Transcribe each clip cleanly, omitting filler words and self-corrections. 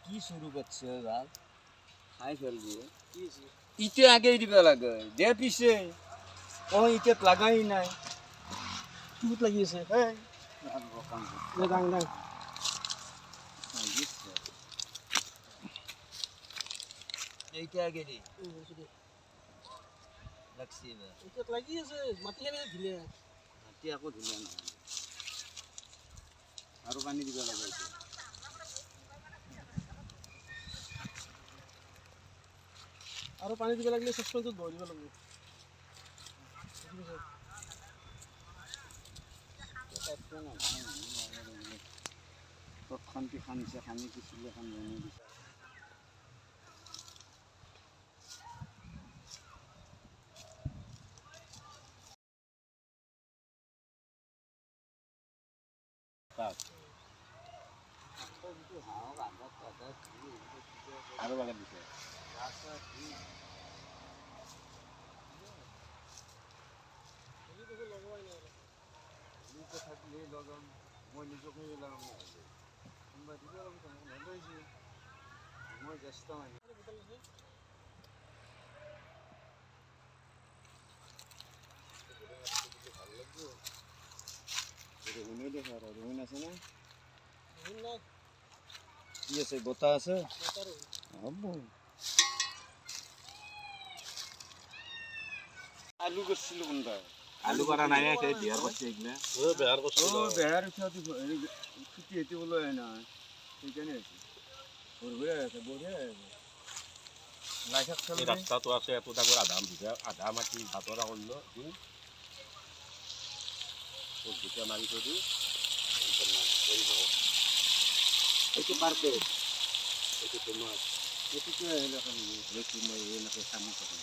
কি শুরু করছে এবার খাই ফেলবি কি ইটে আগেই দিবে লাগে দে পিছে ও ইটে লাগাই নাই ভূত লাগিছে এই দাং দাং এইটা আগে দি লাগছি এবার এটা লাগি আছে মাটি খানি ঢিলে মাটি আকৌ ধুলে নহয় আৰু পানী দিব লাগে এতিয়া আৰু পানী দিব লাগিলে চচপেনটোত বহাই দিব লাগিব তৎক্ষণটি খানিছে খানি পিছিলে খান বনাই দিছে আৰু বাগান দিছে থাকলে লগাম মই নিজকে লগাম কোনোবা দিব লাগিব নলৈছে মই জ্যেষ্ঠ মানুহ ভাল লাগিব ৰহুনে দেখা ৰহুন আছে না কি আছে গোটা আছে হ'ব আলু করছিল কোনটা আলু করা নাই না সেই বিয়ার করছে এগুলা ও বেহার করছিল ও বেহার উঠাতে ছুটি হেতে বলো না সেইখানে আছে বড় আছে বড় আছে লাইক এই রাস্তা তো আছে এত দাগর আধাম দিছে আধা মাটি ভাতরা করলো দুটা মারি থই এইটো পারতে এইটো তোমার এইটো কি হলো এখন এইটো মই এনেকে সামু থাকো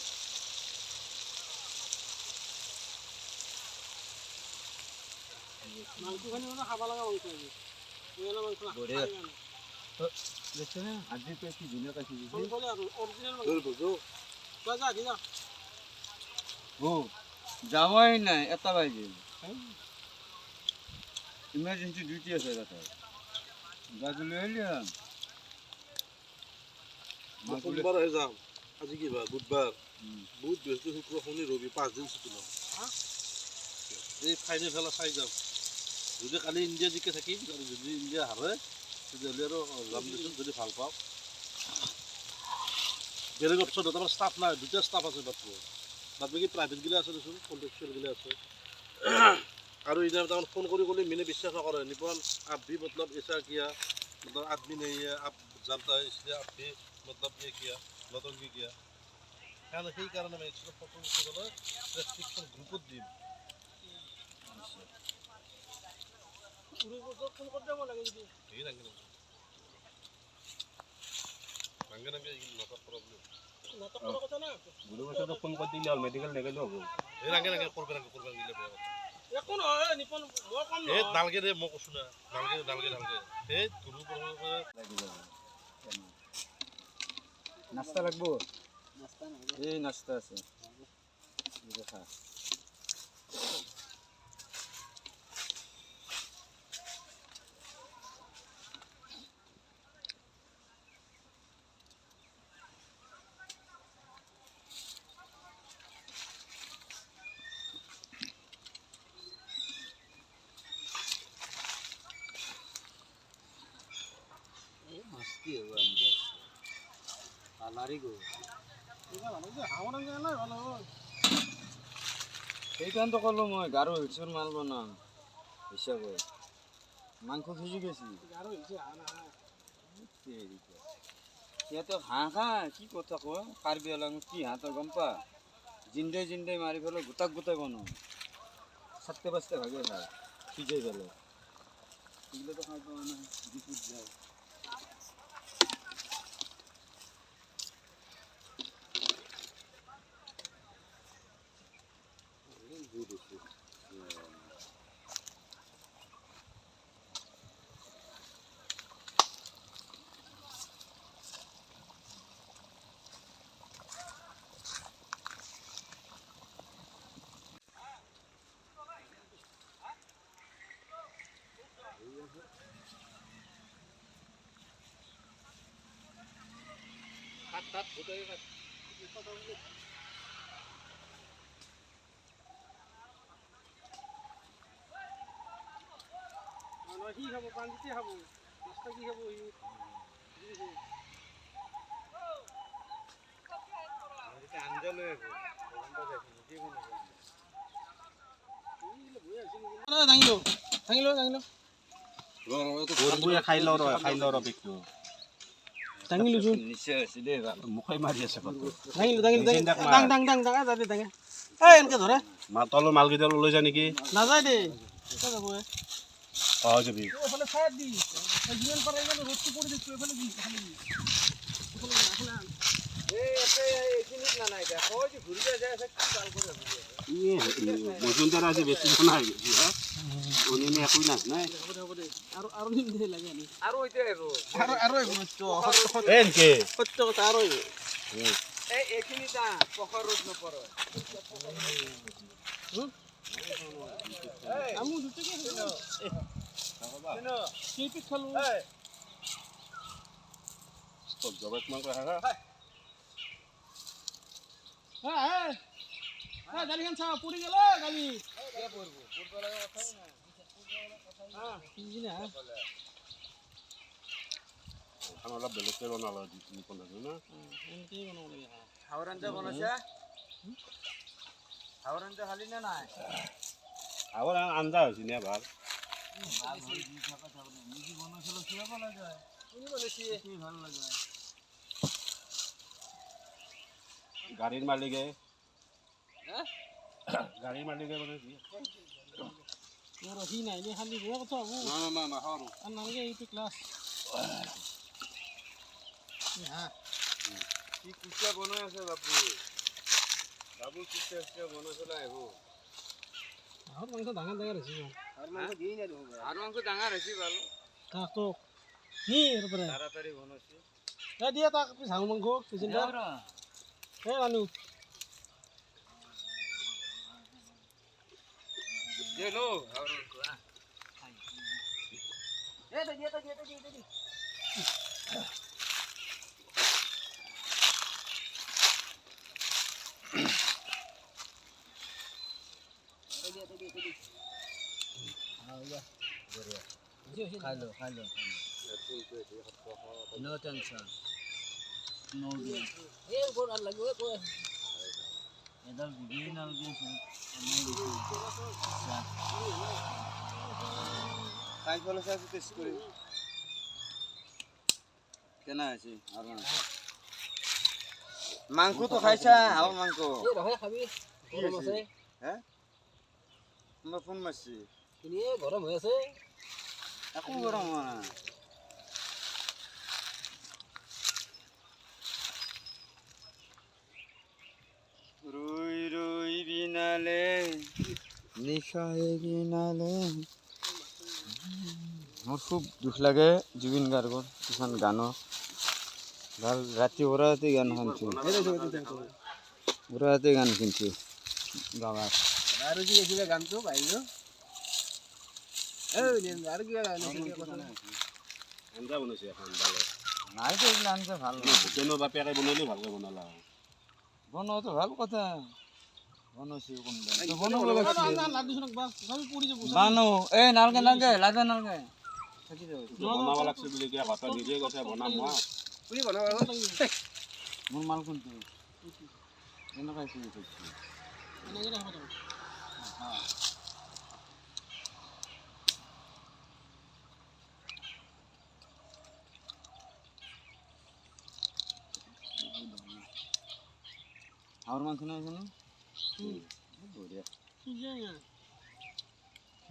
মাংস খানি মানে খাব লাগা মাংস আছে ওয়ালা মাংস বড়িয়া দেখছ না আজি তো কি দিনে কাছি দিছে বলে আর অরিজিনাল মাংস বুঝো যা যা ও যাওয়াই নাই এটা বাজে ইমার্জেন্সি ডিউটি আছে দাদা গাজলে এলাম সোমবার হয়ে যাম আজি কি বার বুধবার বুধ বৃহস্পতি শুক্র শনি রবি 5 দিন ছুটি লম এই ফাইনেল খেলা চাই যাম যদি কালি ইণ্ডিয়া জিকে থাকিম আৰু যদি ইণ্ডিয়া হাৰে তেতিয়াহ'লে আৰু যাম দেচোন যদি ভাল পাওঁ বেলেগ অপশ্যন আমাৰ ষ্টাফ নাই দুটা ষ্টাফ আছে মাত্ৰ বাদ বাকী প্ৰাইভেটগিলা আছে দেচোন কণ্ট্ৰেকচুৱেলগিলা আছে আৰু এতিয়া তাৰমানে ফোন কৰি ক'লে মিনে বিশ্বাস নকৰে নিপন आप भी मतलब ऐसा किया मतलब आदमी नहीं है आप जानता है इसलिए आप भी मतलब ये किया नौटंकी किया कारण সেই কাৰণে মই এক্সট্ৰা ফটো উঠিবলৈ প্ৰেছক্ৰিপশ্যন গ্ৰুপত দিম গ্ৰুপত ফোন কৰি দিব লাগে যদি এই নাংগে নাংগে নকৰ প্ৰবলেম নাটক কৰা কথা না গুলো বছর ফোন করে দিলে অল মেডিকেল নেগেলে হবে এই নাংগে করবে গিলে বেয়া কথা একো নহয় নিপন মই কম এই নালগে রে মই কৈছো না নালগে এই গুরু নাস্তা লাগবো নাস্তা নাই এই নাস্তা আছে দেখা মাস্তি হবে আমি আলারি গো সেইকাৰণে তো ক'লো মই গাৰো হিলচৰ মাল বনাম হিচাপে মাংস সিজি গেছি ইয়াতে হাঁহ খা কি কথা কোৱা কাৰ্বি আলং কি হাঁহ তই গম পা জিন্দে মাৰি পেলাই গোটাই বনাওঁ 7-5 ভাগে খায় সিজাই পেলাই এগুলো তো খাই পাওয়া নাই বিপুট যায় নহয় সি খাব পানীতে খাব মাছটা কি খাব সি আঞ্জা লৈ আহিব নিজে বনাব দাঙিলো দাঙিলো দাঙিলো খাই লওঁ ৰ বিকটো দাঙিলো নিশ্চয় আছে দেই ভাল মুখে মাৰি আছে দাঙিলো দাঙিলো দাং দাং দাং দাং দাদে দাঙে এই এনেকে ধৰে তলৰ মালকেইটা লৈ যায় নেকি নাযায় দেই কেতিয়া যাব হৈ যাবি এইফালে ছাইড দি যিমান পাৰে ইমান ৰ'দটো পৰি দিছোঁ এইফালে দি এইফালে দি মজুমদাৰ আজি বেছি নাই অন্য একো নাই আৰু নিম দে লাগে আনি আৰু এতিয়া আহিব আৰু এনেকে সত্য কথা আৰু এইখিনি তা পখৰ ৰ'দ নপৰে আমু দুটকে কেইপিক খালো জগত মাংস খাবা গাড়ীখন চাওঁ পৰি গেলে গাড়ী অলপ বেলেগকে বনালো 2-3 না এনেকেই বনাব লাগে হাওৰ আঞ্জা বনাইছা হাওৰ আঞ্জা খালি নে নাই আগৰ আঞ্জা হৈছে নে ভাল গাড়ীৰ মালিকে বনাইছে সি নাই খালি বেয়া কথা হ'ব আৰু নালাগে এইটো ক্লাছ কি কুচিয়া বনাই আছে বাবু বাবু কুচিয়া বনাইছিলে আহিব হাঁহৰ মাংস ডাঙৰ ডাঙৰ হৈছে আৰু মাংস ডাঙৰ হৈছে বাৰু তাকতো কি পৰা তাড়াতাড়ি বনাইছে দিয়া তাক হাঁহৰ মাংস কিচিনটা আনো Hello, haur Hello. No tension. No game. Edal begin alge কাই ফল আছে টেস্ট করি কেনা আছে আর মাংস তো খাইছা হাওর মাংস এই রহে খাবি গরম আছে হ্যাঁ আমরা ফোন মারছি কিনি গরম হয়ে আছে এখন গরম না রুই রুই বিনালে নিশায় বিনালে মোৰ খুব দুখ লাগে জুবিন গাৰ্গৰ কিছুমান গানো ভাল ৰাতি ওৰাতে গান শুনছো ওৰাতে গান শুনছো গাঁৱত আৰু কি কিবা গানটো পাইলো আৰু কিবা গান আঞ্জা বনাইছে এখন ভালে নাই তো এইবিলাক আনছে ভাল ভূপেনৰ বাপেকে বনালে ভালকে বনালা বনোৱাটো ভাল কথা বনাইছে কোনবা বানো এই নালগে নালগে লাগে নালগে থাকি যাব বনাব লাগছে বুলি কি কথা নিজে কৈছে বনাম মই কোনে বনাব মোৰ মাল কোনটো এনেকুৱা কি কৰিছে হাওর মাংস না জানো বঢ়িয়া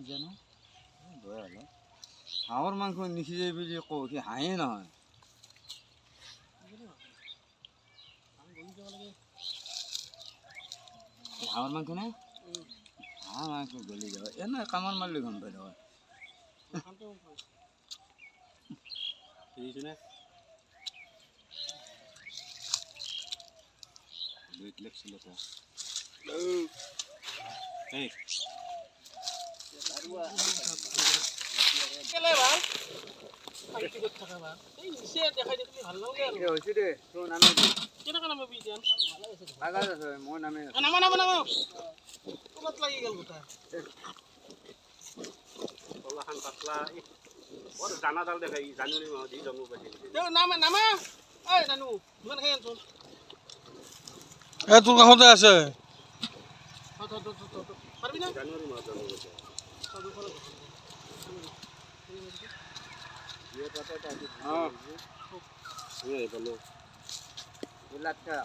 জানো বঢ়িয়া হলো হাওর মাংস নিসিজে বুলি কওঁ কি হাঁহে নহয় হাওর মাংস না হাঁহ মাংস গলি যাব এনে কামৰ মাৰলি গম পাই নহয় বুজিছনে দুইট লেখছিল তো এই কেলে ভাল শান্তি কৰি থকা ভাল এই নিচে দেখাই দেখি ভাল নালাগে আৰু হৈছে দে তোৰ নামে কেনেকৈ নামিবি এতিয়া ভাগা আছে মই নামে নামা নামা নামা ক'ত লাগি গ'ল গোটা তলাখান পাতলা বৰ দানাডাল দেখাই জানুৱাৰী মাহত দি জন্ম পাইছে নামা নামা ঐ নানু ইমান খাই আনচোন তোৰ কাষতে আছে পাৰিবি না জানুৱাৰী মাহত জন্ম পাইছে এইফালে লাটকা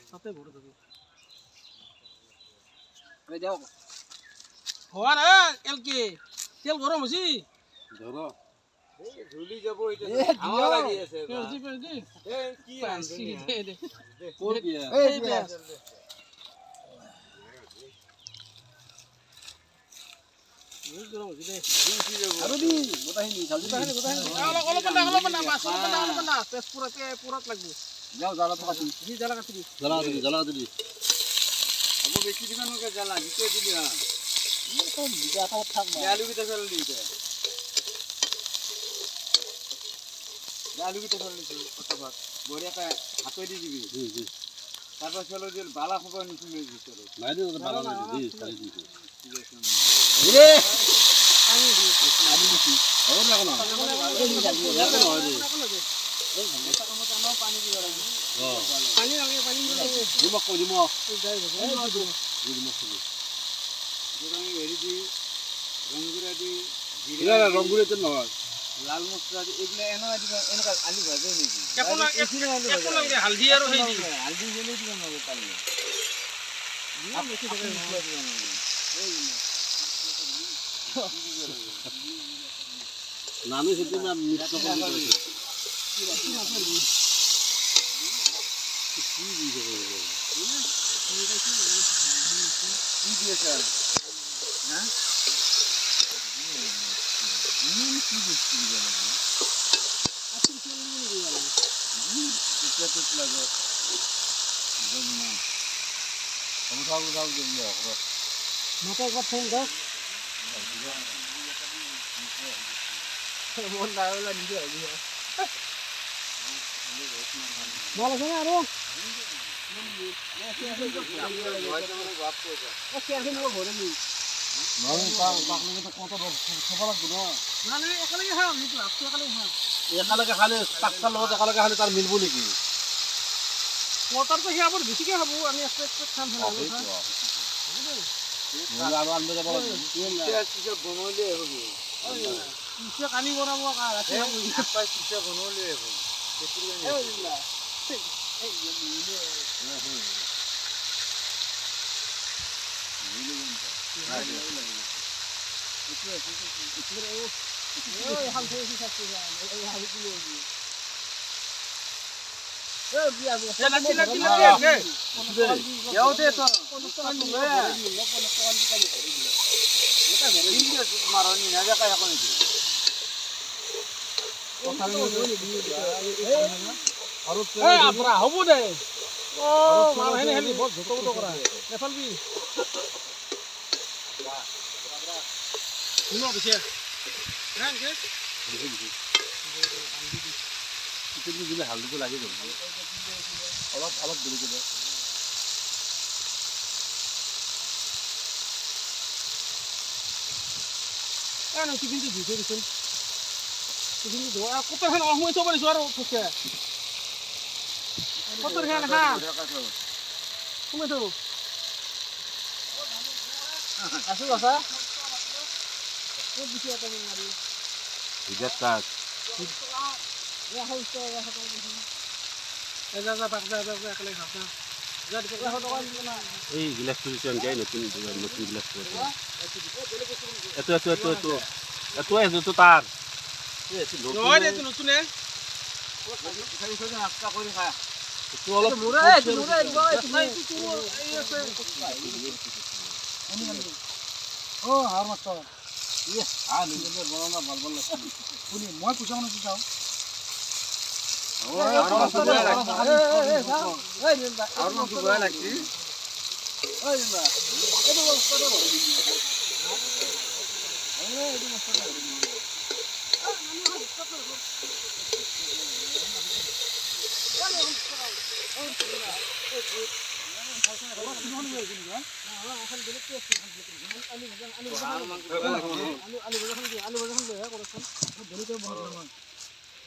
তাতে ভৰে দেবো যাও হওয়া না এলকে তেল গৰম হয়েছি ধৰ ঝুলি যাব এটা হাওয়া লাগি আছে কি ক'ৰ বিয়া যাও জ্বালা তো কাটি জ্বালা কাটি হ'ব বেছি দিমানকে জ্বালা জিতে দিলি হা আলু কিটা ফেল দি আলু কিটা ফেল দিছো ফটাফট বঢ়িয়াকে হাতে দি দিবি তারপর চলো যে বালা খবর নিচে ভিতরে নাই দে ভালো নাই দি চাই দিছি রে পানি দি আদি দিছি হ'ব না কোন ইয়াতে নহয় দে পানি দিব লাগে পানি লাগে পানি লাগে দিমক কৈ দিম যাই আমি হেৰি দি ৰংগুৰা দি ইলা ৰংগুৰিতে নহয় লাল মছলা দি এগুলা এনেকা আলু ভাজে নেকি একো লাগে হালধি আৰু সেই দি হালদি জেলে দিব নাগে পাৰলে নামি সেটি না মিক্স কৰি দিয়েছে হ্যাঁ কি বুঝছি লাগে উঠাও দিয়ে মাথায় কথা দাও মন না হলে নিজে হবে ভালো আছে না আরো একেলগে খালে পাঁচটাৰ লগত একেলগে খালে তাৰ মিলব নেকি মটৰটো সেয়া বৰ বেছিকে খাব আমি এক খাম বনলে হ'ব কানি বনাব বনলে মাৰণি নাযায় এখন হ'ব দে বৰ জোট কৰা নেফালবি শুনো পিছে দিলে হালদিটো লাগি যাব অলপ অলপ দেৰি কৰিব টিফিনটো ধুই থৈ দিছোন টিফিনটো ধোৱা কতৰখান সোমাই থব পাৰিছো আৰু ফুচকে কতৰখান হা সোমাই থব আছো আছা ক'ত দিছে এটা মাৰি ইজাত কাট এই গিলাসটো দিছে এনেকৈ নতুন নতুন গিলাসটো এইটো তাৰ নতুনে নাস্তা কৰি খা শুনি মই পইচা মানে চাওঁ আর মাংস ভয় লাগছে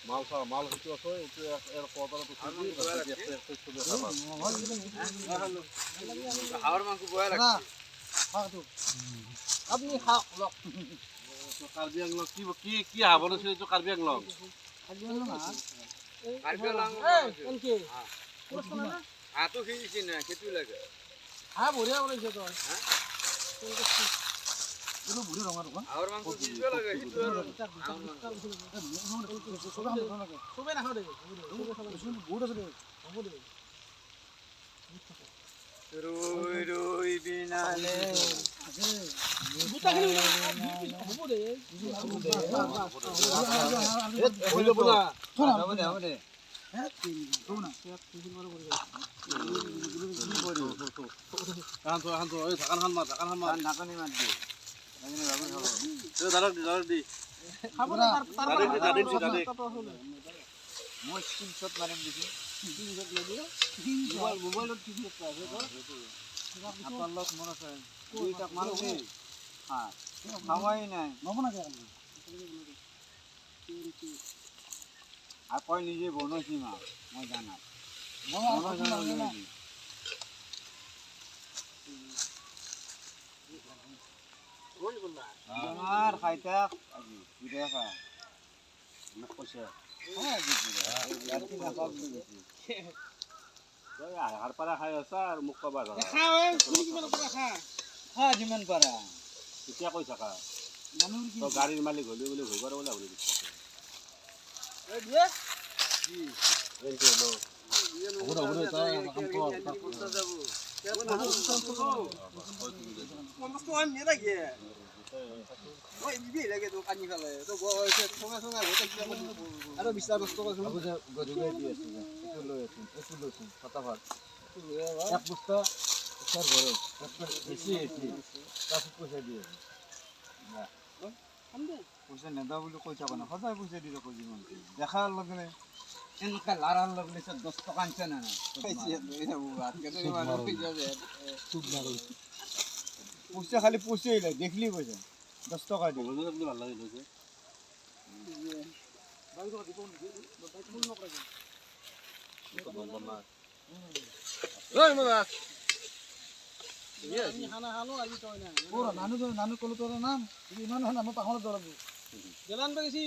মাল চাও মাল সেইটো আছে এইটো এর পদার্থ চুবি আর মাংস ভয় লাগছে আপনি খাওক লওক কার্বি আংলং কি কি হাব আছে এইটো কার্বি আংলং এনেকে হাতো খেয়েছি না খেতে লাগে হা বঢ়িয়া বনাইছে তই এইটো বুঢ়ী ৰঙা দোকান আর মাংস কিনতে লাগে চবেই নাখাওঁ দে বহুত আছে দে হ'ব দে রই রই বিনালে গোটাখিনি হ'ব দে হইলো বলা হবে দে হবে দে হান তো এই ঢাকান হান মার ঢাকানি মার দি দাঁড়া দি খাব না দাঁড়া মই স্ক্রিনশট মারিম দিছি মোবাইলত কি আছে আপনার লোক মনে আছে দুইটা মানুষ হ্যাঁ খাওয়াই নাই নবনা কে আর কয় নিজে বনছি মা মই জানা আমার খাইতা আজি দুইটা খা মোক কৈছে হার পারা খাই আছা আর মুখ কবা ধরা খা যিমান পাৰা কেতিয়া কৈ থাকা তো গাড়ীৰ মালিক হলি বুলি ঘৰ ওলা বুলি আৰু 20 টকা গরিবে দিয়ে আছে একটু লই আছে একটু লইছেন ফটাফট এক বস্তা স্যার ঘরে বেশি এসি তারপর পয়সা দিয়ে না পয়সা নেদা বলে কই থাকো না সদায় পয়সা দিয়ে কই জীবন দেখার লগে এনেকা লারার লগে 10 টাকা আনছে না পয়সা খালি পয়সাই লাগে দেখলি পয়সা 10 টাকা দিয়ে ভাল লাগে নানু কলো তোর নাম ইমান নাম পাহৰত দৰাব গেলান পাইছি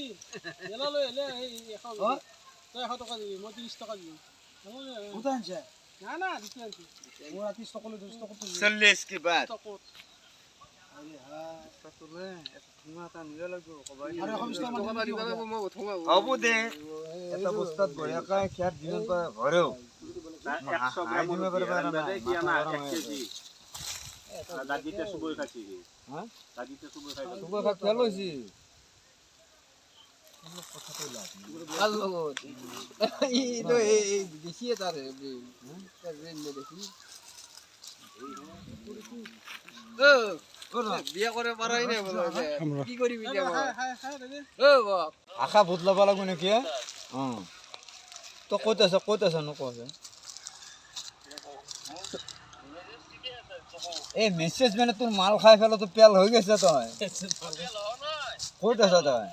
গেলা লৈ এলে এই 100 তই 100 টকা দিবি মই 30 টকা দিম কোথায় আনছে না না দিতে আনছি মই রাতি সকলে 200 টাকা দিবি 40 के बाद টকত আরে হ্যাঁ তাতলে এটা নিলে লাগবো কবাই আৰু 120 টকা দিব লাগিব মই উঠাও হব দে এটা বস্তাত বঢ়িয়া কাই খেৰ দিন পা ঘৰেও 100 গ্রাম দিয়া না 1 কেজি দাদিতে সুবই খাইছি হ্যাঁ দাদিতে সুবই খাইছি তুবা খা তেল হইছি হ্যালো এই তো এই দেখিয়ে তার রেন দেখি বিয়া করে পারাই না বলো কি করবি আশা বদলাব লাগব নেকি তো ক'ত আছ নো ক এই মেছেজ মানে তোর মাল খাই ফেলো তো পেল হয়ে গেছে তই ক'ত আছ তই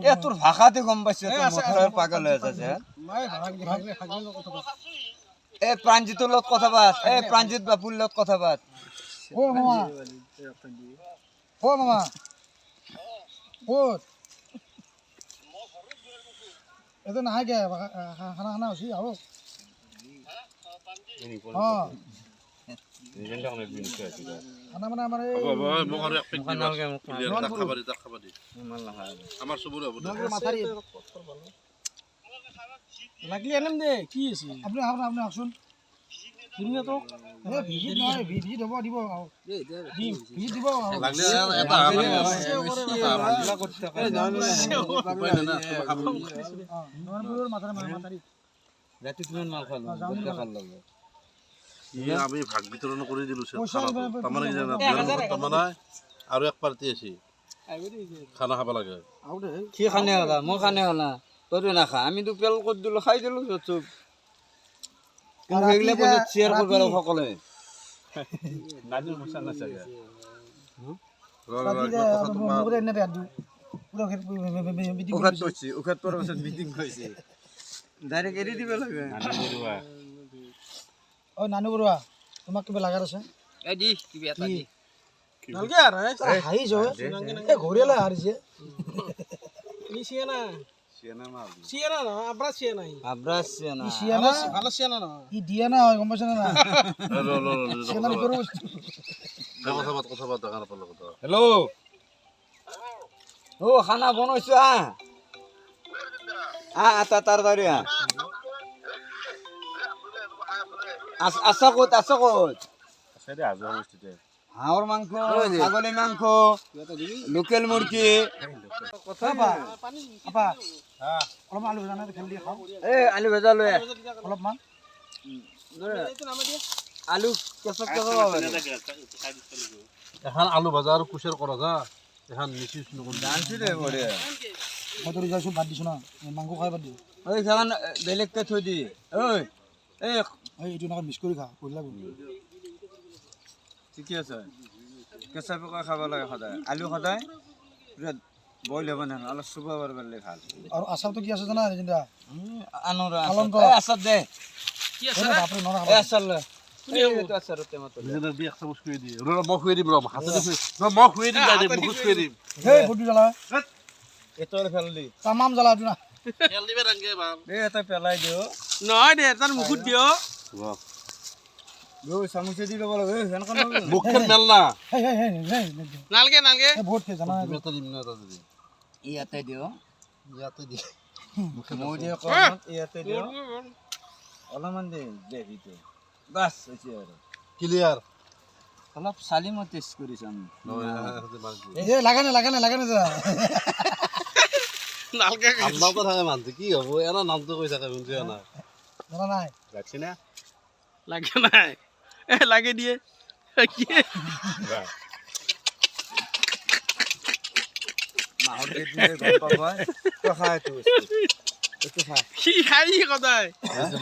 এ তোর ভাষাতে গম পাইছে তোর মথার পাগল হয়ে আছে এ প্রাঞ্জিতর লগত কথা পাত এ প্রাঞ্জিত বাপুর লগত কথা পাত ও মামা ক'ত এটা নাহে কে খানা খানা হৈছে আহো খানা মানে আমাৰ আমার সবুর হবো লাগলি আনিম দে কি আছে আপুনি আহকচোন দিমে তো ভিজিট নহয় ভিজিট হ'ব দিব দিম ভিজিট দিব লাগলে এটা নৰপুৰৰ মাথাৰে মাথাৰি ৰাতি কিমান মাল খালো খাল লাগে আমি ভাগ বিতৰণ কৰি দিলো তাৰমানে তাৰমানে আৰু এক পাৰ্টি আছে খানা খাব লাগে কি খানে হলা মই খানে হলা তইতো নাখা আমিতো পেল কৰি দিলো খাই দিলো চব কিন্তু সেইগিলা পইচা শ্বেয়াৰ কৰিব লাগে সকলোৱে নাজিৰ পইচা নাচাগে উখাত পৰাৰ পিছত মিটিং কৰিছে ডাইৰেক্ট এৰি দিব লাগে ঐ নানু বৰুৱা তোমাক কিবা লাগাৰ আছে নালগে আৰু হাঁহিছ এই ঘৰিয়ালে হাৰিছে ই চিয়ানা চিয়ানা নহয় আব্ৰা চিয়ানা আব্ৰাছ না ই চিয়ানা ভালো চিয়ানা নহয় ই দিয়া না হয় গম পাইছ না চিয়ানা নিকৰো কথা পাত দেখা নাপালো কথা হেল্ল' ও খানা বনাইছো আটা তাড়াতাড়ি আছা ক'ত হাঁহৰ মাংস ছাগলী মাংস লোকেল মুৰ্গী আপা অলপমান আলু ভজা নাই খেল দি খাওঁ এই আলু ভজা লৈ আহ। অলপমান আলু কেঁচা এখন আলু ভাজা আৰু কুচিয়াৰ কৰা যা এখন মিচি নকৰি জানছি দে বঢ়িয়া মই তোৰ যাইছোঁ বাদ দিছোঁ না মাংস খাই বাদ দিওঁ ঐ সেইখন বেলেগকে থৈ দি ঐ এই এইটো এনেকৈ মিক্স কৰি খা কৰিলা ঠিকে আছে কেঁচা পকা খাব লাগে সদায় আলু সদায় পুৰা বইল হ'ব নহয় অলপ চুবা পাৰিলে ভাল আৰু আচাৰটো কি আছে জানা জিন্দা আনৰ আলন্ত। আচাৰ দে বাপৰে নৰা এই আচাৰ লৈ এইটো আচাৰ টেমাটো দি এক চামুচ খুৱাই দিয়ে মই খুৱাই দিম হাতেদি মই খুৱাই দিম মুখত খুৱাই দিম সেই ভুটি জ্বলা এইটো পেলাই দি তামাম জ্বলা এইটো না তেল দিবে ৰাংগে বাল এই এটা পেলাই দিও নহয় দে তাৰ মুখত দিয় চামুচে দি ল'ব লাগে সেনেকৈ মুখখন মেল না নালগে নালগে বহুত খাই জানা এটা দিম না এটা দিম ইয়াতে দিও ইয়াতে দি মই দিও অকণমান ইয়াতে দিও অলপমান দে ভিতৰত বাছ হৈছে আৰু ক্লিয়াৰ অলপ চালি মই টেষ্ট কৰি চাম এই লাগা নাই যা নালগে নামটো থাকে মানুহটো কি হ'ব এনে নামটো কৈ থাকে বুজি না জানা নাই লাগছি না লাগে নাই লাগে দিয়ে মাহৰ পেট দিলে গম পাবা তই খাই এইটো এইটো খা সি খাই সদায়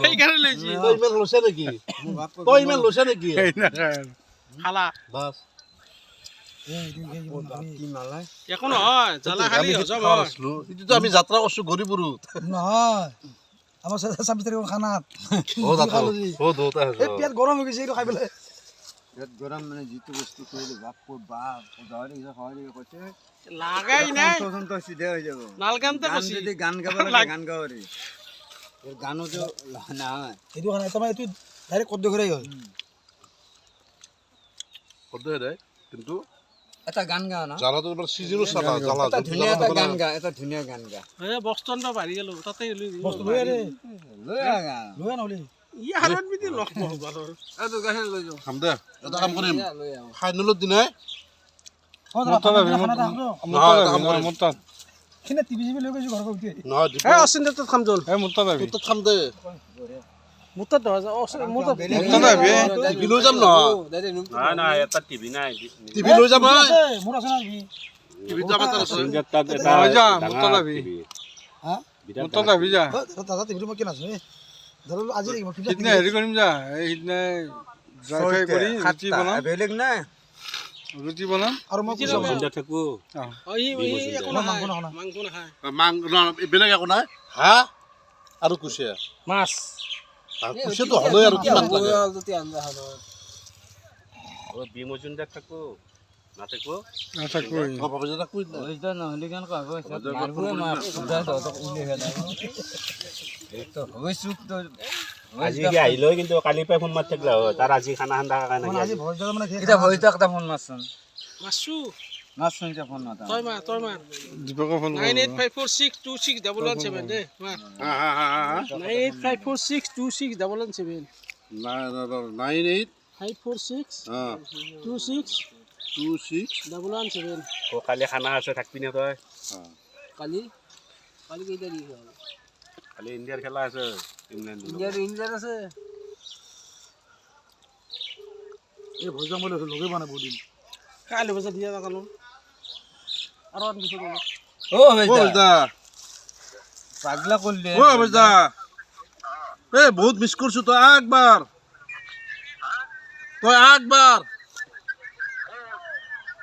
সেইকাৰণে লৈছি তই ইমান লৈছে নেকি তই ইমান লৈছে নেকি খালা বাছ কি মালাই একো নহয় জ্বালা খালি হজম হয় এইটোতো আমি যাত্ৰা কৰিছো গৰিপুৰত নহয় আমাৰ 26 তাৰিখৰ খানাত এই পেট গৰম হৈ গৈছে এইটো খাই পেলাই পেট গৰম মানে যিটো বস্তু কৰিলে বাপ বাপ গাহৰি কৈছে লাগাই নাই তই চিধা হৈ যাব নালগামতে গান কৈছি যদি গান গাব লাগে গান গাবৰি গানোতো নহয় এইটো খানা তাৰমানে এইটো ডাইৰেক্ট কদ্য ঘূৰাই হয় কদ্দে দে কিন্তু এটা গান গা না জ্বালাটো এবাৰ চিজিনো চালা জ্বালা এটা ধুনীয়া এটা গান গা এটা ধুনীয়া গান গা বস্তু আনবা পাৰি গেলো তাতে বস্তু লৈ আনে লৈ আহ গান লৈ আন ই হাৰত বিধি লগ পাব এইটো গান লৈ যাওঁ খাম দে এটা কাম কৰিম লৈ আহ ফাইনেলত দিনে খিনে টিভি চিভি লৈ গৈছোঁ ঘৰৰ পৰা উঠি নহয় এই অচিন তাত খাম জল তোৰ খাম দে মোৰ তাত মোৰ তাত টিভি লৈ যাম নহয় নাই এটা টিভি নাই টিভি লৈ যাম নহয় মোৰ আছে না টিভি টিভিটো আমাৰ তাত আছে তাত এটা হা দাদা টিভিটো মই কিয় নাছো ধৰি আজি হেৰি কৰিম যা সেইদিনা ড্ৰাই ফ্ৰাই কৰি ৰুটি বনাম বেলেগ নাই ৰুটি বনাম আৰু মই থাকো একো নহয় মাংস নাখায় বেলেগ একো নাই হাঁহ আৰু কুচিয়া মাছ কুচিয়াটো হ'লেই আৰু কিমান লাগে বিমজুনদাৰ থাকো না থাকো নাথাকো ওইটা নহ'লে কেন কব মাৰবই মাৰ সুধা তহঁতক উলিয়াই যায় এইটো হয় চুপ তো আজি কি আহিলো কিন্তু কালি পাই ফোন মাৰি থাকিলা হয় তাৰ আজি খানা খান্দা কাৰণে আজি ভয় জল মানে এটা হৈ থাক তা ফোন মাৰছন মাছু মাৰছন যে ফোন মাতা তই মাৰ দীপকক ফোন 9854626117 দে মাৰ 9854626117 98 546 অঁ 26 26 117 কালি খানা আছে থাকবি নে তই কালি কেইটা দি হ'ল কালি ইণ্ডিয়াৰ খেলা আছে ইণ্ডিয়াৰ আছে এই ভোজ যাম বুলি লগে পোৱা নাই বহুত দিন কালি বজা দিয়া কালো আৰু আন দিছো ও বেজদা পাগলা কৰলে ও বেজদা বহুত মিস কৰছো তো একবাৰ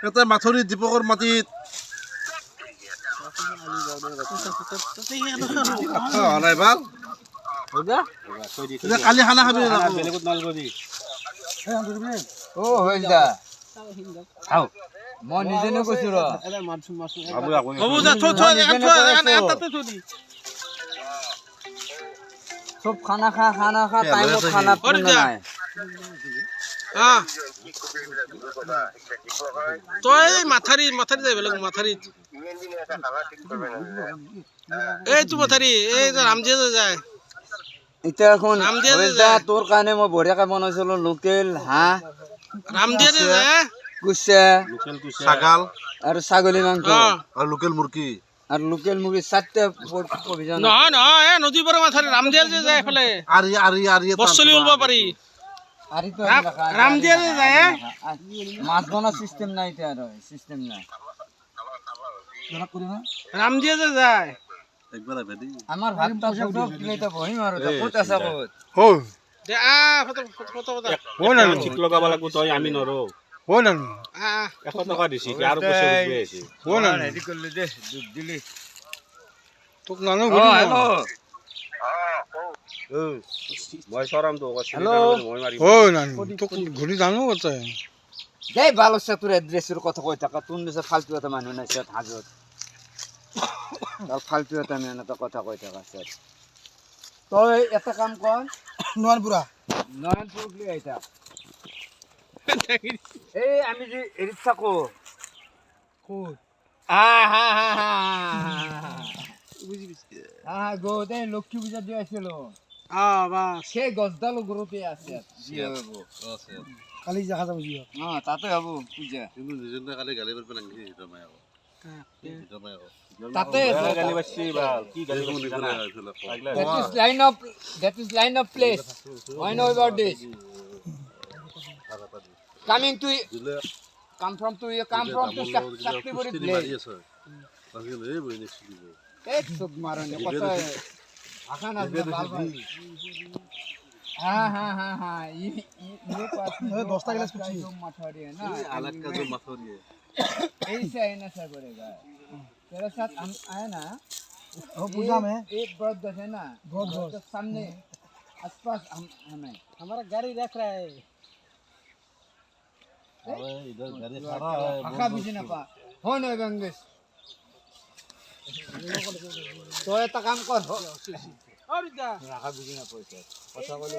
এটা মাথৰি দীপকৰ মাটিত নাই ভাল কালি খানা খাবি বেলেগত নালগবি ও বেজদা খাও মই নিজে নে কৈছো ৰ সব খানা খা টাইমত খানা নাই তই মাথাৰি যাই বেলেগ মাথাৰিত এইটো মাথাৰি এই যে ৰামজিয়া যায় এতিয়া এখন বেজদা তোৰ কাৰণে মই বঢ়িয়াকে বনাইছিলো লোকেল হাঁহ ৰামজিয়া যায় কুচা ছাগাল আৰু ছাগলী মাংস আৰু লোকেল মুৰ্গী আৰু লোকেল মুৰ্গী 4টা প্ৰভিজন নহয় এই নদীৰ পৰা মাথাৰি ৰামজিয়া যায় এফালে আৰি বস্তলি উলব পাৰি আৰি তো ৰামজিয়া যায় মাছ বনোৱা সিস্টেম নাই এতিয়া আৰু সিস্টেম নাই ৰামজিয়া যায় একবাৰ আবেদি আমাৰ ভাতটা ফটো প্লেটে বহিম আৰু ক'ত আছা ক'ত দে ফটো ঠিক লগাব লাগিব তই আমি নৰো 100 টকা দিছি আৰু পইচা বুজি আছে হেৰি কৰিলে দে দুখ দিলি তোক নানো হেল্ল' মই চৰাম তো মই মাৰিম তোক ঘূৰি জানো কথা দে ভাল আছে তোৰ এড্ৰেছৰ কথা কৈ থাকা তোৰ নিচিনা ফাল্টু এটা মানুহ নাই চেট হাজত ফাল্টু এটা মানুহ এটা কথা কৈ থাকা চেট তই এটা কাম কৰ নয়নপুৰ বুলি আহিছা এই আমি যে এৰিত থাকো গোটে লক্ষ্মী পূজা দি আছিলো সেই গছডাল ঘৰতে আছে কালি দেখা যাব যি তাতে হব পূজা কিন্তু নিজে কালি গালি পাৰব নাংগি হিতমাই আকৌ তাতে গালি বাসি বা কি গালি বাসি জানা that is line of place I know about this coming to come from to Shaktipury place एक सुख मारो ने कत आखा ना हाँ ये पास 10 गिलास कुछ मठौरी है ना अलग का जो मथोरी है ऐसे है ना सर करेगा तेरे साथ हम आए ना पूजा में एक व्रत है ना व्रत सामने आसपास हम हमें हमारा गाड़ी रख रहा है इधर गाड़ी खड़ा है आखा बीच ना पा हो ना गंगेश तो এটা কাম কর और जा রাখা বুঝি না পয়সা কথা বলে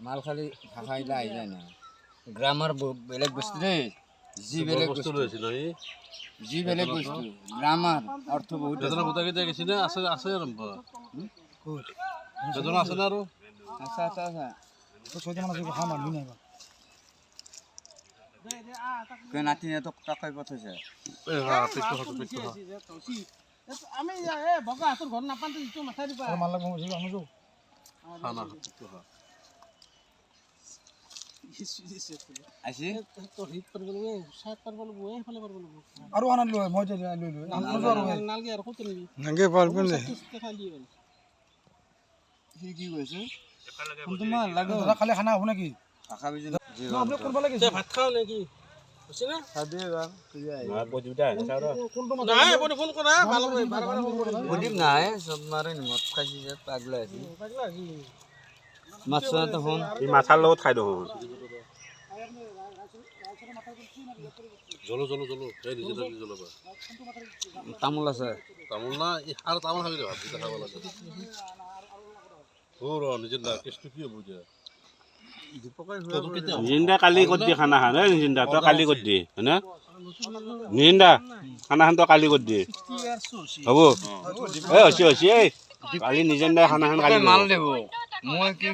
মাল খালি ভাষাইলা আহি যায় না গ্রামার বেলেগ বস্তু রে জি বেলেগ বস্তু রয়েছে না জি বেলেগ বস্তু গ্রামার অর্থ বহুত বেদনা গোটা কেইটা গেছি না আছে আৰম্ভ বেদনা আছে না আৰু আচ্ছা আচ্ছা আচ্ছা तो सोचे माने को हां मानबी নাই কে নাতি না তো টাকাই পথছে এ হ্যাঁ পিকটো হতো আমি এ বগা হাতৰ ঘৰ নাপানতে ইটো মাথাৰি পা মাল লাগব বুঝি আমি যো খানা পিকটো হা আসি তো হিট কৰিব লাগে সাত পাৰব লাগে এইফালে পাৰব লাগে আৰু আনন্দ লয় মই যে লৈ নালগে আৰু কত নিবি নাগে পারবেন না খালি হ'ল কি কৈছে তোমার লাগে খালি খানা হ'ব নেকি টাকা বিজি আপনি করবা লাগে ভাত খাও নেকি বুঝছ না খাবে বা তুই আই না বজুটা চাও নাই বনে ফোন কৰা ভালো বাৰ বাৰ ফোন কৰা বডিম নাই সব মারে মত খাইছি যে পাগলা আছি পাগলা কি মাছ তো হন এই মাথার লগত খাই দো জলো এই নিজে লাগি জলবা তামুল আছে তামোল না আর তামোল খাবি ভাত দিতে খাব লাগে ওর নিজে না কেষ্ট কি বুঝা জিন্দা কালি কত দি খানা খান জিন্দা তো কালি কত দি হনা জিন্দা খানা খান তো কালি কত দি হবো এ হসি কালি নিজে নিজে খানাখন কালি মাল দেব মই কি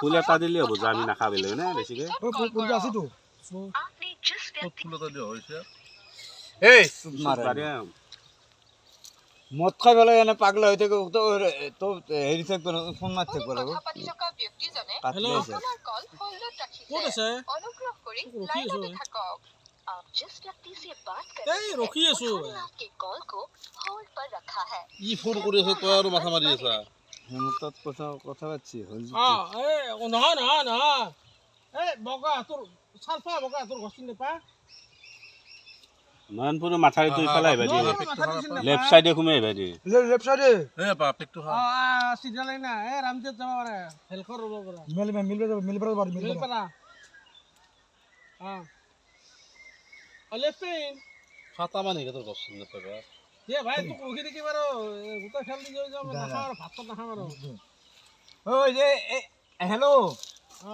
ফুল এটা দিলে হ'ব যে আমি নাখাওঁ বেলেগ নে বেছিকে এই মদ খাই পেলাই এনে পাগলা হৈ থাকে তো হেৰি থাকিব ফোন মাৰি থাকিব লাগিব ক'ত আছে ৰখি আছো ই ফোন কৰি আছে তই আৰু মাথা মাৰি আছা হেমন্তত কথা পাতিছি হ'ল নহয় নহয় নহয় এই বগা তোৰ চালফা বগা তোৰ গছ নাপা নয়নপুৰৰ মাথাৰিটো ইফালে আহিবা দিয়ে লেফ্ট চাইডে সোমাই আহিবা দিয়ে লেফ্ট চাইডে এই পা পেকটো খা চিধা লাইন না এই ৰামদেৱ যাব পাৰে হেলখৰ ৰুব পৰা মিল পাৰা লেফ্ট সাতামান হেৰি তোৰ গছ নাপাবা ভাই তোক ৰখি থাকিব আৰু গোটেই খেল দি যাম নাখাওঁ আৰু ভাত নাখাওঁ আৰু ঐ যে হেল্ল'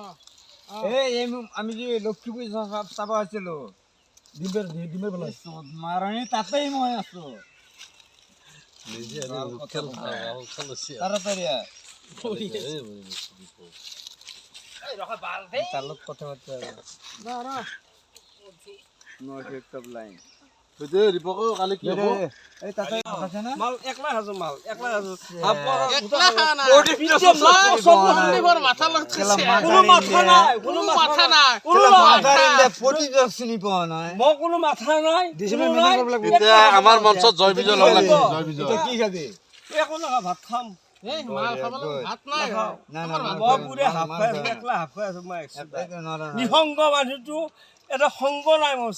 অঁ এই আমি যে লক্ষীপুৰ চাব আছিলো মাৰণি তাতেই মই আছো তাড়াতাড়ি তাৰ লগত কথা পাতি লাইন দীপক কালি কি হ'ব এই তাতে আছে না মাল একলা খাইছো মাল একলা খাইছো চিনি পোৱা নাই মই কোনো মাথা নাই এতিয়া আমাৰ মঞ্চত জয় বিজয় লগ লাগিব জয় বিজয় কি খাবি একো নাখা ভাত খাম মাল খাবলৈ ভাত নাই নিসংগ মানুহটো এটা সংগ নাই মোৰ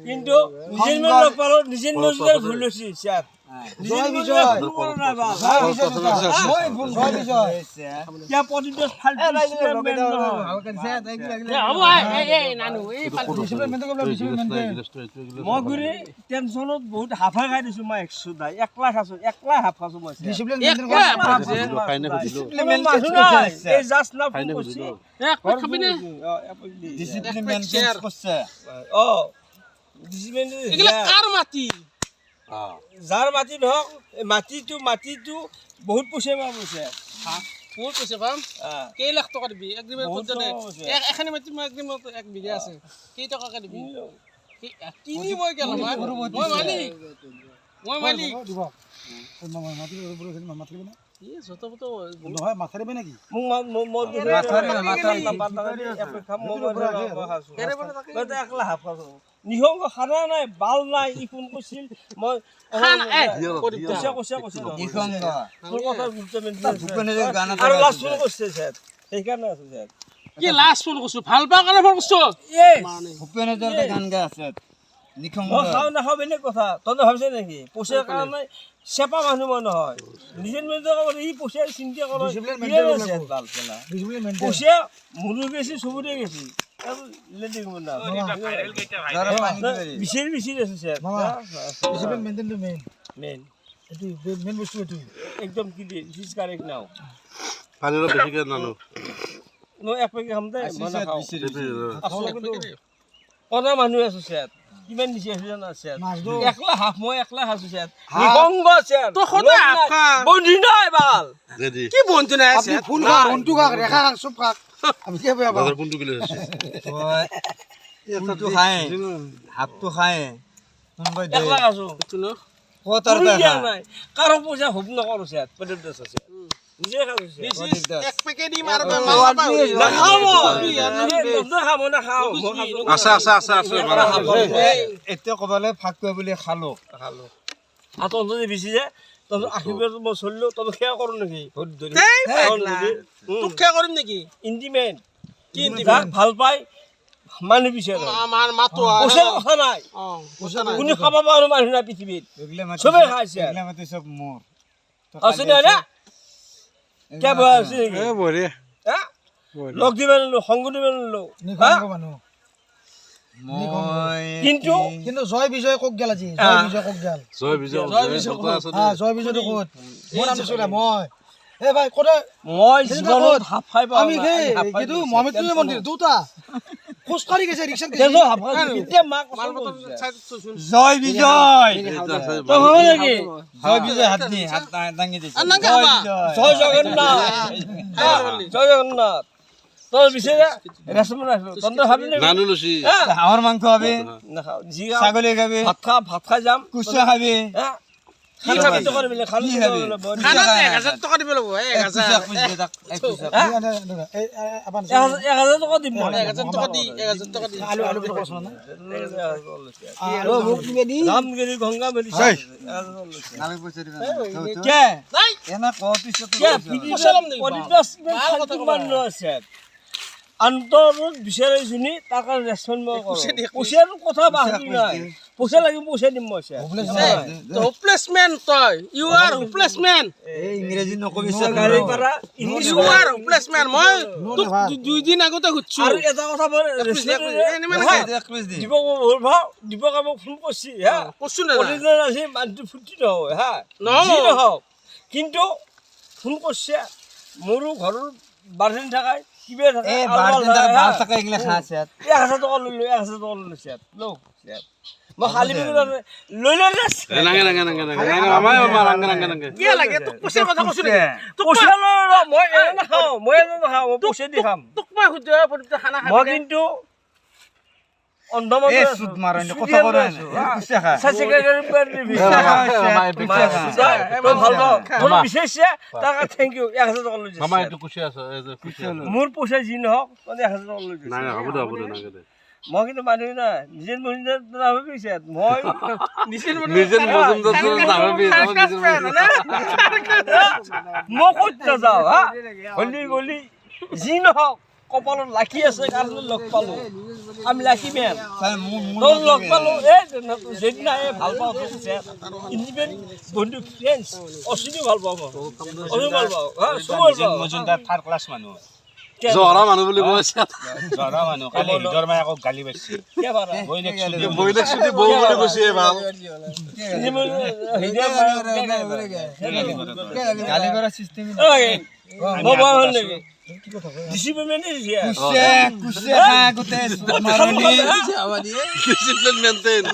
কিন্তু নিজে ভুল হৈছে টেনচনত বহুত হাফা খাই দিছো মই একলা খাইছো একলা হাফ খাইছো মই যাৰ মাটি নহওক মাটিটো বহুত পইচা পাম বহুত পইচা পাম কেই লাখ টকা দিবি এখানি মাটি মই একদিন 1 বিঘা আছে কেই টকাকে দিবি কিনিবই কেন মই মালিক নিসংগ খানা নাই বাল নাই ই ফোন কৰিছিল মই সেইকাৰণে আছো কি লাষ্ট ফোন কৰিছো ভাল পাওঁ কাৰণে ফোন কৰিছো ভূপেন্দ্ৰৰ গান গাই আছে খাওঁ নাখাওঁ বেলেগ কথা তই ভাবিছে নেকি পইচাৰ কাৰণে চেপা মানুহ মই নহয় নিজে ই পইচাৰ চিন্তা কৰ পইচা মোৰো গেছি চবৰে গেছি একদম মানুহ আছো কিমান নিচি আছে জানা একলা হাফ মই একলা খাইছো বন্ধু নাই বাল কি বন্ধু নাই হাফটো খায় একলা খাইছো কাৰো পইচা হুব নকৰো নিজে এতিয়া কবালে ভাগ কৰি বুলি খালো যদি বেছি যায় তহঁত আশীৰ্বাদ মই চলিলো তহঁত সেয়া কৰো নেকি সেয়া কৰিম নেকি ইণ্টিমেট ভাল পাই মানুহ বিচাৰে কথা নাই কোনে খাব পাৰো মানুহ নাই পৃথিৱীত চবে খাইছে আছে নে হা লগ দিবা নিলো সংগ দিবা নিলো কিন্তু কিন্তু জয় বিজয় কক গেল আজি জয় বিজয় কক গেল জয় বিজয় জয় বিজয়টো ক'ত মোৰ নামটো চলে মই এ ভাই কোনে মই জীৱনত হাফ খাই পাওঁ আমি কিন্তু মহামৃত্যুঞ্জয় মন্দিৰ দুটা খোজকাঢ়ি গৈছে ৰিক্সাত তেজো হাফ খাই এতিয়া মাক জয় বিজয় তো হ'ব নেকি জয় বিজয় হাত দাঙি দিছে জয় জগন্নাথ জয় জগন্নাথ তোর বিষয়ে রেশমন আসলো তন্দ্র খাবি না নানু লুচি হাঁহৰ মাংস খাবি না খাও জি ছাগলী খাবি ভাত খা যাম কুচিয়া খাবি হ্যাঁ কি খাবি তো করবি না খালি খানা 1000 টাকা দিব লাগিব 1000 1000 টাকা দিম 1000 টাকা দি 1000 টাকা দি আলু আলু কথা শুনা না আলু মুখ দিবে দি নাম গেলি গঙ্গা মেলি নামে পইচা দিবা কে নাই এনা কপিছ তো কে পরিবেশ মান আছে অন্তৰত বিচাৰে জুনি তাৰ কাৰণে ৰেছপন্ড মই কৰোঁ পইচাৰ কথা বাকি নাই পইচা লাগিব পইচা দিম মই হোপলেছমেন তই ইউ আৰ হোপলেছমেন এই ইংৰাজী নকবি গাড়ী পৰা ইউ আৰ হোপলেছমেন মই দুই দিন আগতে খুচছো আৰু এটা কথা মই দিব দিবক আমাক ফোন কৰিছি হা কৈছো না অৰিজিনেল আছে মানুহটো ফুটি নহয় হা নহওক কিন্তু ফোন কৰিছে মোৰো ঘৰৰ বাৰ্ডেন থাকাই কিবা থাকে এ বাৰদিন তাৰ বাল টাকা ইগলা খাছে 1000 টাকা লৈ 1000 টাকা লৈ ছেট লো ছেট মই খালি লৈ লৈ নাঙে কি লাগে তোক পইচাৰ কথা কৈছো নেকি তোক পইচা মই নাখাওঁ মই পইচা দি খাম তোক মই খুজিব পৰিতে খানা খাবি মই কিন্তু অন্ধমত এ সুদ মাৰন কথা কৰে কুচিয়া খা সাসেকারে পের দিবি তো ভালো তোর বিশেষ টাকা থ্যাংক ইউ 1000 টাকা লৈ মামা এইটো কুচি আছে এই যে কুচি মোর পয়সা জি নহক মানে 1000 টাকা লৈ নাই হ'ব দে নাগে দে মই কিন্তু মানুহ না নিজে মহিন্দা নামে পিছে মই নিজে মজুমদার নামে মই কত যাও হা হলি গলি জি নহক কপালত লাকি আছে কাৰণে লগ পালো আমি লাকি মেন তোর লগ পালো যেদিন ভাল পাওঁ ইন্ডিপেন বন্ধু ফ্রেন্ডস অসিনি ভাল পাওঁ অসিনি ভাল পাওঁ হ্যাঁ সুমল মজুমদার থার্ড ক্লাস মানুহ জহৰা মানুহ বুলি কৈছে জৰা মানুহ কালি নিজৰ মায়ে আকৌ গালি পাইছে কে বাৰা বইলেক সুধি বৌ বুলি কৈছে ভাল গালি কৰা সিস্টেম মই ভাল নেকি ডিসিপ্লিন দিছে কুচিয়া খা গুতে মাৰনি ডিসিপ্লিন মেইনটেইন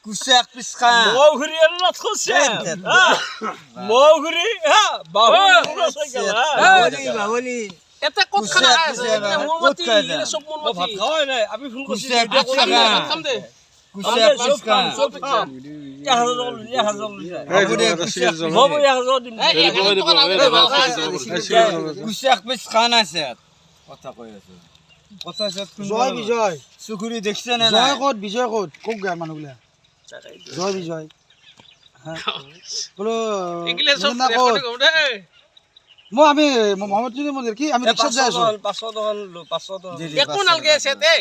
কুচিয়া পিছ খা মৌঘুৰি আৰ না থছে মৌঘুৰি হ্যাঁ বাবুলি বাবলি এটা কত খানা আছে মোৰ মতি ইলে সব মোৰ ভাত মতি খাওয়াই নাই আমি ফোন করছি খাম দে কুচিয়া পিছ খা কুচিয়া পিছ খা না স্যার কথা কৈ আছে কথা স্যার জয় বিজয় সুখুরি দেখছে না জয় ক'ত বিজয় ক'ত কক গায় মানুহগুলা জয় বিজয় বলো এগুলা সব রেকর্ড দে মই আমি মহামৃত্যুঞ্জয় মন্দিৰ কি আমি ৰিক্সাত যাই আছো 500 টাকা 500 টাকা একো নালগে আছে তে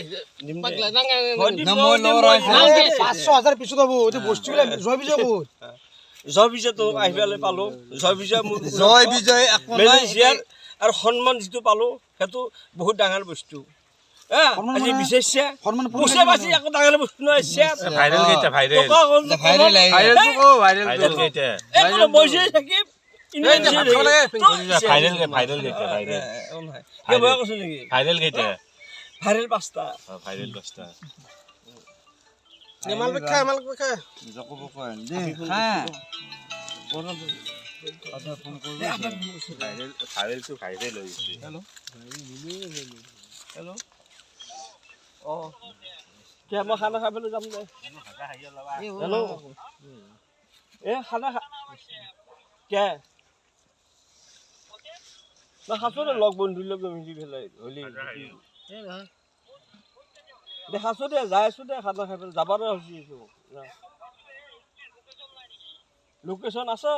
পাগলা নাঙা 500,000 পিছত হ'ব এইটো বস্তুগুলা জয় বিজয় ক'ত জয় বিজয় তো আহিবালে পালো জয় বিজয় জয় বিজয় মেলেছিয়াৰ আৰু সন্মান যিটো পালো সেইটো বহুত ডাঙৰ বস্তু আজি বিশেষ সন্মান পইচা বাছি একো ডাঙৰ বস্তু নহয় ভাইৰেল কেইটা ভাইৰেল ভাইৰেল তো কো ভাইৰেল ভাইৰেল কেইটা একো বসে থাকি ভাইৰেল কেইটা ভাইৰেল কে বয়া কৈছো নেকি ভাইৰেল কেইটা ভাইৰেল পাঁচটা ভাইৰেল দহটা মাল বিখা জকব কয় দে খা কথা ফোন কৰবি ভাইৰেলটো ভাইৰেল হৈ গৈছে হেল্ল' অ কে মই খানা খাবলৈ যাম দে হেল্ল' এ খানা কে না খাছো দে লগ বন্ধুৰ লগ মিলি পেলাই হলি দেখাছো দে যাই আছো দে খানা খাই পেলাই যাবাৰে হৈছো লোকেশ্যন আছে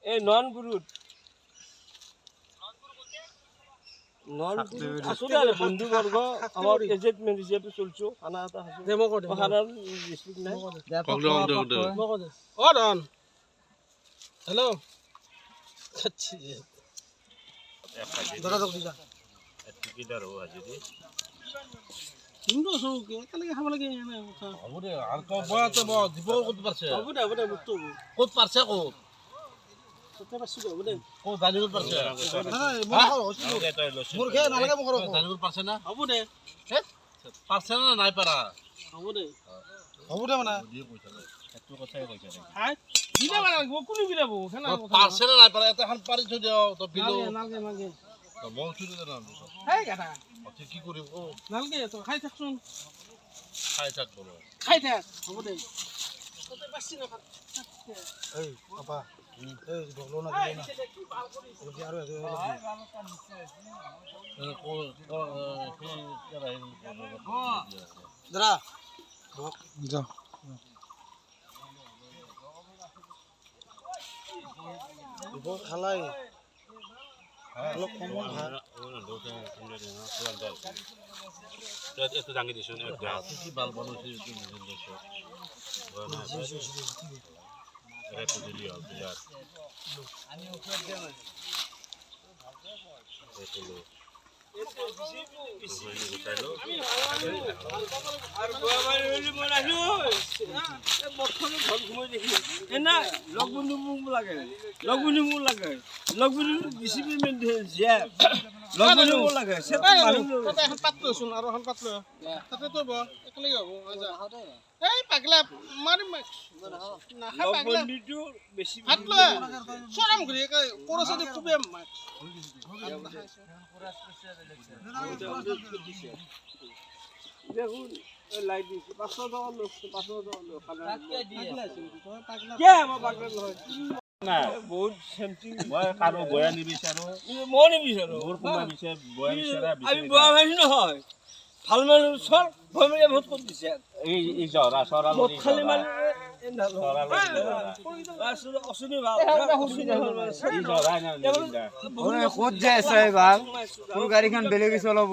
এই নয়নপুৰত আছো দে বন্ধু বৰ্গ আমাৰ এজেন্ট হিচাপে চলছো খানা এটা খাইছো খানাৰ ডিষ্ট্ৰিক্ট নাই অ ডন হেল্ল' দাদা যাওক দিছা টিকেট আৰু হাজিৰি কিন্তু আছোঁ একেলগে খাব লাগে এনে কথা হ'ব দে আৰু তই বয়াতে ব দিব ক'ত পাৰছে হ'ব দে বস্তু হ'ব ক'ত পাৰছে ক'ত তাতে পাইছোঁ দে হ'ব দে ক'ত জানিব পাৰছে মোৰ খে নালাগে মোক জানিব পাৰছে না হ'ব দে পাৰছে না নাই পাৰা হ'ব দে হ'ব দে মানে সেইটো কথাই কৈছে হাই দিলে মানে কোনে বিলাব সেনা পাৰছে না নাই পাৰা এটা এখন পাৰি থৈ দিয় তই বিলো নালগে মই উঠি দে না হেই গাধা কি কৰিম অ নালগে তই খাই থাকচোন খাই থাক বোলো খাই থাক হ'ব দে ততে পাছি না এই পাপা এই বগলো না দিলে না ওকে আৰু একে দাদা যা দিব খালাই অলপ কমন ভাল এইটো দাঙি দিছোঁ কি ভাল বনাইছে এইটো নিজে দেখছ দিলি হ'ল ইয়াত আৰু গোৱাবাৰী হলি মই নাহিলো এই বৰ্তমান ঘৰ ঘুমাই দেখি এনা লগ বন্ধু মোক লাগে লগ বন্ধু বেছি পেমেণ্ট জিয়া লগ বন্ধু মোক লাগে তাতে এখন পাত লৈচোন আৰু এখন পাত লৈ তাতে তই ব একেলগে হ'ব এই পাগলা মাৰিম নাখা পাগলা হাত লৈ চৰাম ঘূৰি কৰছে দি কুবে মাছ দেখুন লাইট দিছি 500 টাকা লইছে 500 টাকা লই খানা কে আমার পাগলা নহয় না বহুত শান্তি মই কাৰো বয়া নিবিচাৰো মই নিবিচাৰো মোৰ কোনোবা বয়া বিচাৰা আমি বয়া মানুহ নহয় ভাল মানুহ চল ভমিয়া ভোট কৰি দিছে এই জৰা চৰা ভোট খালি মানে ক'ত যাই আছে এইবাৰ তোৰ গাড়ীখন বেলেগে চলাব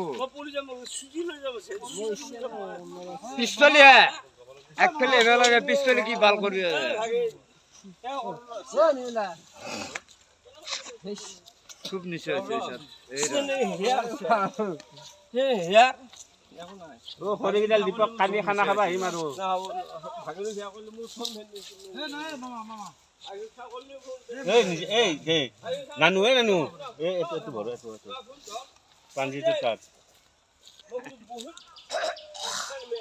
পিস্তলিয়া একফালে একেলগে পিস্তলি কি ভাল কৰি খুব নিশ্চয় খৰিকেইডাল দীপক কালি খানা খাবা আহিম আৰু নানু এইটো ভৰো এইটো পাঞ্জিটোৰ তাত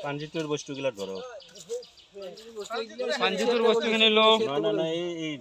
পাঞ্জিটোৰ বস্তুগিলাত ভৰো পাঞ্জিটোৰ বস্তুখিনি লওঁ নাই এই